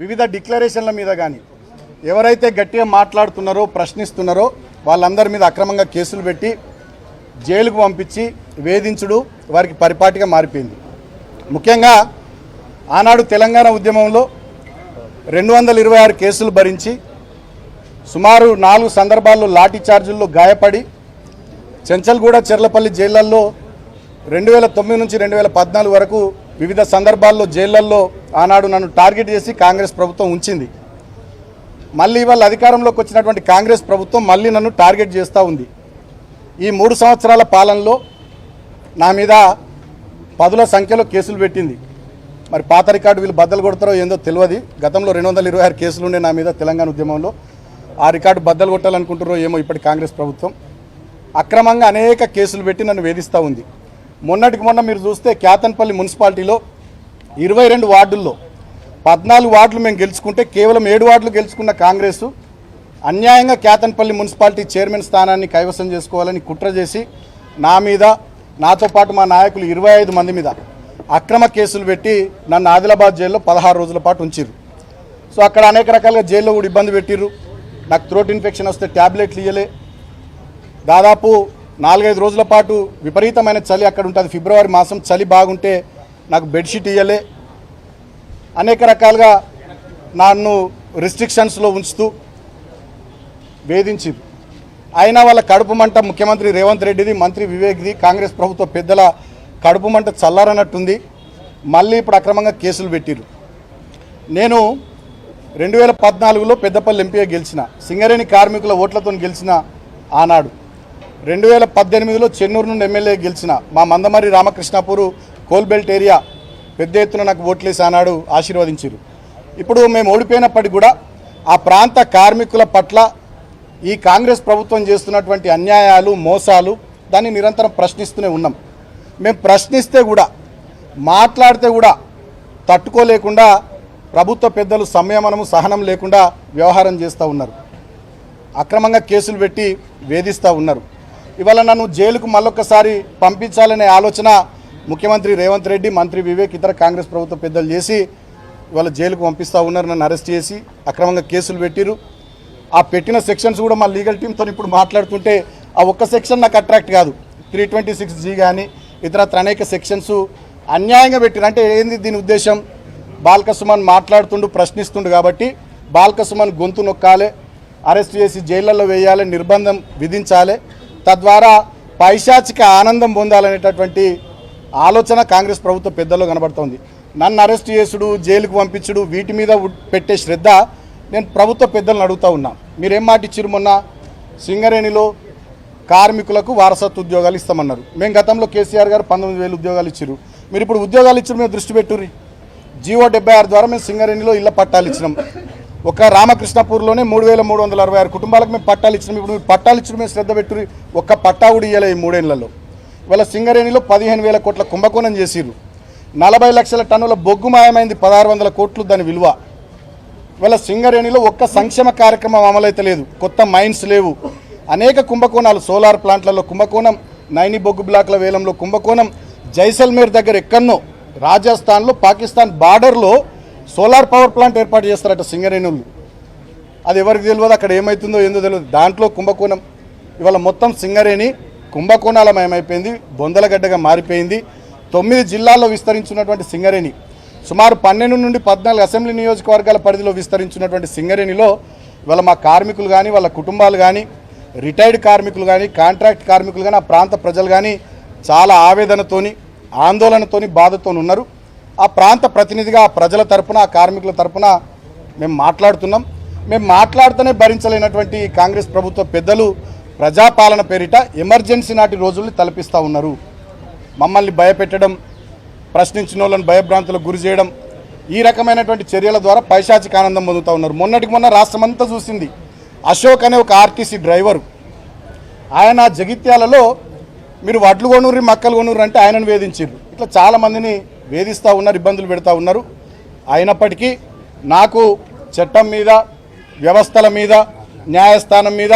వివిధ డిక్లరేషన్ల మీద కానీ ఎవరైతే గట్టిగా మాట్లాడుతున్నారో ప్రశ్నిస్తున్నారో వాళ్ళందరి మీద అక్రమంగా కేసులు పెట్టి జైలుకు పంపించి వేధించుడు వారికి పరిపాటిగా మారిపోయింది. ముఖ్యంగా ఆనాడు తెలంగాణ ఉద్యమంలో 226 కేసులు భరించి సుమారు 4 సందర్భాల్లో లాఠీ చార్జుల్లో గాయపడి చెంచల్గూడ చెర్లపల్లి జైళ్లలో 2009 నుంచి 2014 వరకు వివిధ సందర్భాల్లో జైళ్లలో ఆనాడు నన్ను టార్గెట్ చేసి కాంగ్రెస్ ప్రభుత్వం ఉంచింది. మళ్ళీ వాళ్ళ అధికారంలోకి వచ్చినటువంటి కాంగ్రెస్ ప్రభుత్వం మళ్ళీ నన్ను టార్గెట్ చేస్తూ ఉంది. ఈ 3 సంవత్సరాల పాలనలో నా మీద 10ల సంఖ్యలో కేసులు పెట్టింది. మరి పాత రికార్డు వీళ్ళు బద్దలు కొడతారో ఏందో తెలియదు. గతంలో 226 కేసులు ఉండే నా మీద తెలంగాణ ఉద్యమంలో. ఆ రికార్డు బద్దలు కొట్టాలనుకుంటారో ఏమో ఇప్పటి కాంగ్రెస్ ప్రభుత్వం. అక్రమంగా అనేక కేసులు పెట్టి నన్ను వేధిస్తూ ఉంది. మొన్నటికి మొన్న మీరు చూస్తే క్యాతన్పల్లి మున్సిపాలిటీలో 22 వార్డుల్లో 14 వార్డులు మేము గెలుచుకుంటే కేవలం 7 వార్డులు గెలుచుకున్న కాంగ్రెస్ అన్యాయంగా క్యాతన్పల్లి మున్సిపాలిటీ చైర్మన్ స్థానాన్ని కైవసం చేసుకోవాలని కుట్ర చేసి నా మీద, నాతో పాటు మా నాయకులు 25 మంది మీద అక్రమ కేసులు పెట్టి నన్ను ఆదిలాబాద్ జైల్లో 16 రోజుల పాటు ఉంచారు. సో అక్కడ అనేక రకాలుగా జైల్లో కూడా ఇబ్బంది పెట్టిర్రు. నాకు థ్రోట్ ఇన్ఫెక్షన్ వస్తే ట్యాబ్లెట్లు ఇవ్వలే. దాదాపు 4-5 రోజుల పాటు విపరీతమైన చలి అక్కడ ఉంటుంది. ఫిబ్రవరి మాసం చలి బాగుంటే నాకు బెడ్షీట్ ఇవ్వలే. అనేక రకాలుగా నన్ను రిస్ట్రిక్షన్స్లో ఉంచుతూ వేధించారు. అయినా వాళ్ళ కడుపు మంట ముఖ్యమంత్రి రేవంత్ రెడ్డిది, మంత్రి వివేక్ది, కాంగ్రెస్ ప్రభుత్వ పెద్దల కడుపు మంట చల్లారనట్టుంది. మళ్ళీ ఇప్పుడు అక్రమంగా కేసులు పెట్టిరు. నేను 2014లో పెద్దపల్లి ఎంపీగా గెలిచిన, సింగరేణి కార్మికుల ఓట్లతో గెలిచిన ఆనాడు. 2018లో చెన్నూరు నుండి ఎమ్మెల్యే గెలిచిన మా మందమరి రామకృష్ణాపూర్ కోల్బెల్ట్ ఏరియా పెద్ద ఎత్తున నాకు ఓట్లేసి ఆనాడు ఆశీర్వదించారు. ఇప్పుడు మేము ఓడిపోయినప్పటికీ కూడా ఆ ప్రాంత కార్మికుల పట్ల ఈ కాంగ్రెస్ ప్రభుత్వం చేస్తున్నటువంటి అన్యాయాలు, మోసాలు దాన్ని నిరంతరం ప్రశ్నిస్తూనే ఉన్నాం. మేము ప్రశ్నిస్తే కూడా, మాట్లాడితే కూడా తట్టుకోలేకుండా ప్రభుత్వ పెద్దలు సంయమనము, సహనం లేకుండా వ్యవహారం చేస్తూ ఉన్నారు. అక్రమంగా కేసులు పెట్టి వేధిస్తూ ఉన్నారు. ఇవాళ నన్ను జైలుకు మళ్ళొక్కసారి పంపించాలనే ఆలోచన ముఖ్యమంత్రి రేవంత్ రెడ్డి, మంత్రి వివేక్, ఇతర కాంగ్రెస్ ప్రభుత్వ పెద్దలు చేసి ఇవాళ జైలుకు పంపిస్తూ ఉన్నారు. నన్ను అరెస్ట్ చేసి అక్రమంగా కేసులు పెట్టిరు. ఆ పెట్టిన సెక్షన్స్ కూడా మా లీగల్ టీంతో ఇప్పుడు మాట్లాడుతుంటే ఆ ఒక్క సెక్షన్ నాకు అట్రాక్ట్ కాదు. 326G కానీ ఇతరత్ర అనేక సెక్షన్స్ అన్యాయంగా పెట్టిరు. అంటే ఏంది దీని ఉద్దేశం? బాల్క సుమన్ మాట్లాడుతుండు, ప్రశ్నిస్తుండు కాబట్టి బాల్క సుమన్ గొంతు నొక్కాలి, అరెస్ట్ చేసి జైళ్లలో వేయాలి, నిర్బంధం విధించాలి, తద్వారా పైశాచిక ఆనందం పొందాలనేటటువంటి ఆలోచన కాంగ్రెస్ ప్రభుత్వ పెద్దల్లో కనబడుతోంది. నన్ను అరెస్ట్ చేసుడు, జైలుకు పంపించుడు, వీటి మీద పెట్టే శ్రద్ధ నేను ప్రభుత్వ పెద్దలను అడుగుతూ ఉన్నా. మీరేం మాట ఇచ్చారు? మొన్న సింగరేణిలో కార్మికులకు వారసత్వ ఉద్యోగాలు ఇస్తామన్నారు. మేము గతంలో కేసీఆర్ గారు 19,000 ఉద్యోగాలు ఇచ్చారు. మీరు ఇప్పుడు ఉద్యోగాలు ఇచ్చారు, మేము దృష్టి పెట్టుర్రి. జీవో 76 ద్వారా మేము సింగరేణిలో ఇళ్ల పట్టాలు ఇచ్చినాం. ఒక రామకృష్ణపూర్లోనే 3,366 కుటుంబాలకు మేము పట్టాలు ఇచ్చినాం. ఇప్పుడు మీరు పట్టాలు ఇచ్చిన మేము శ్రద్ధ పెట్టుర్రి. ఒక్క పట్టా కూడా ఇవ్వలే ఈ 3 ఏళ్లలో. ఇవాళ సింగరేణిలో 15,000 కోట్ల కుంభకోణం చేసిర్రు. 40 లక్షల టన్నుల బొగ్గు మాయమైంది, 1,600 కోట్లు దాని విలువ. ఇవాళ సింగరేణిలో ఒక్క సంక్షేమ కార్యక్రమం అమలైతే లేదు, కొత్త మైన్స్ లేవు, అనేక కుంభకోణాలు, సోలార్ ప్లాంట్లలో కుంభకోణం, నైని బొగ్గు బ్లాక్ల వేలంలో కుంభకోణం, జైసల్మేర్ దగ్గర ఎక్కడనో రాజస్థాన్లో పాకిస్తాన్ బార్డర్లో సోలార్ పవర్ ప్లాంట్ ఏర్పాటు చేస్తారట సింగరేణులు. అది ఎవరికి తెలియదు, అక్కడ ఏమవుతుందో ఏందో తెలియదు, దాంట్లో కుంభకోణం. ఇవాళ మొత్తం సింగరేణి కుంభకోణాలమయమైపోయింది, బొందలగడ్డగా మారిపోయింది. 9 జిల్లాల్లో విస్తరించినటువంటి సింగరేణి, సుమారు 12 నుండి 14 అసెంబ్లీ నియోజకవర్గాల పరిధిలో విస్తరించినటువంటి సింగరేణిలో ఇవాళ మా కార్మికులు కానీ, వాళ్ళ కుటుంబాలు కానీ, రిటైర్డ్ కార్మికులు కానీ, కాంట్రాక్ట్ కార్మికులు కానీ, ఆ ప్రాంత ప్రజలు కానీ చాలా ఆవేదనతోని, ఆందోళనతోని, బాధతో ఉన్నారు. ఆ ప్రాంత ప్రతినిధిగా ఆ ప్రజల తరపున, ఆ కార్మికుల తరపున మేము మాట్లాడుతున్నాం. మేము మాట్లాడుతూనే భరించలేనటువంటి కాంగ్రెస్ ప్రభుత్వ పెద్దలు ప్రజాపాలన పేరిట ఎమర్జెన్సీ నాటి రోజుల్ని తలపిస్తూ ఉన్నారు. మమ్మల్ని భయపెట్టడం, ప్రశ్నించిన వాళ్ళని భయభ్రాంతులకు గురి చేయడం, ఈ రకమైనటువంటి చర్యల ద్వారా పైశాచిక ఆనందం పొందుతూ ఉన్నారు. మొన్నటికి మొన్న రాష్ట్రమంతా చూసింది. అశోక్ అనే ఒక ఆర్టీసీ డ్రైవరు, ఆయన జగిత్యాలలో మీరు వడ్లు కొనుర్రి, మక్కలు కొనుర్రి అంటే ఆయనను వేధించారు. ఇట్లా చాలామందిని వేధిస్తూ ఉన్నారు, ఇబ్బందులు పెడతా ఉన్నారు. అయినప్పటికీ నాకు చట్టం మీద, వ్యవస్థల మీద, న్యాయస్థానం మీద,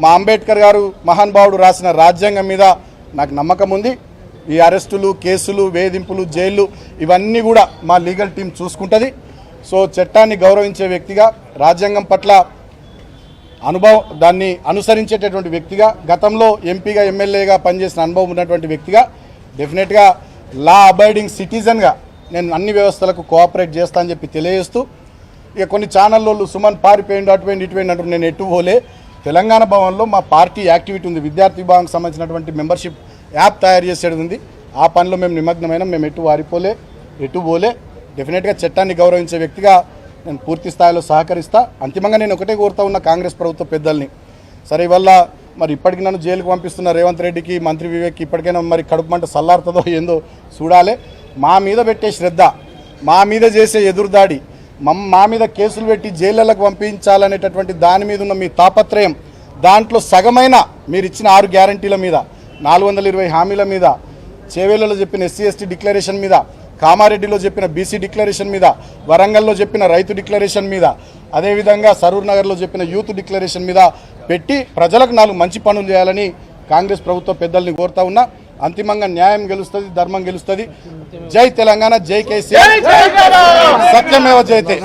మా అంబేద్కర్ గారు మహానుభావుడు రాసిన రాజ్యాంగం మీద నాకు నమ్మకం ఉంది. ఈ అరెస్టులు, కేసులు, వేధింపులు, జైళ్ళు ఇవన్నీ కూడా మా లీగల్ టీం చూసుకుంటుంది. సో చట్టాన్ని గౌరవించే వ్యక్తిగా, రాజ్యాంగం పట్ల దాన్ని అనుసరించేటటువంటి వ్యక్తిగా, గతంలో ఎంపీగా ఎమ్మెల్యేగా పనిచేసిన అనుభవం ఉన్నటువంటి వ్యక్తిగా, డెఫినెట్గా లా అబైడింగ్ సిటిజన్గా నేను అన్ని వ్యవస్థలకు కోఆపరేట్ చేస్తా అని చెప్పి తెలియజేస్తూ, ఇక కొన్ని ఛానల్లో సుమన్ పారిపోయింది, అటుపోయింది ఇటుపోయింది అంటారు. నేను ఎటు పోలే. తెలంగాణ భవన్లో మా పార్టీ యాక్టివిటీ ఉంది, విద్యార్థి విభాగం సంబంధించినటువంటి మెంబర్షిప్ యాప్ తయారు చేసేది ఉంది. ఆ పనిలో మేము నిమగ్నమైన, మేము ఎటు పోలే. డెఫినెట్గా చట్టాన్ని గౌరవించే వ్యక్తిగా నేను పూర్తి స్థాయిలో సహకరిస్తా. అంతిమంగా నేను ఒకటే కోరుతా ఉన్న కాంగ్రెస్ ప్రభుత్వ పెద్దల్ని, సరే ఇవల్ల మరి ఇప్పటికి నన్ను జైలుకు పంపిస్తున్న రేవంత్ రెడ్డికి, మంత్రి వివేక్కి ఇప్పటికైనా మరి కడుపు మంట సల్లారుతుందో ఏందో చూడాలి. మా మీద పెట్టే శ్రద్ధ, మా మీద చేసే ఎదురుదాడి, మా మీద కేసులు పెట్టి జైళ్ళకు పంపించాలనేటటువంటి దాని మీద ఉన్న మీ తాపత్రయం, దాంట్లో సగమైన మీరు ఇచ్చిన 6 గ్యారంటీల మీద, 420 హామీల మీద, చేవేళ్లలో చెప్పిన ఎస్సీ ఎస్టీ డిక్లరేషన్ మీద, కామారెడ్డిలో చెప్పిన బీసీ డిక్లరేషన్ మీద, వరంగల్లో చెప్పిన రైతు డిక్లరేషన్ మీద, అదేవిధంగా సరూర్ నగర్లో చెప్పిన యూత్ డిక్లరేషన్ మీద పెట్టి ప్రజలకు 4 మంచి పనులు చేయాలని కాంగ్రెస్ ప్రభుత్వ పెద్దల్ని కోరుతా ఉన్నా. అంతిమంగా న్యాయం గెలుస్తుంది, ధర్మం గెలుస్తుంది. జై తెలంగాణ, జై కేసీఆర్, సత్యమేవ జయతే.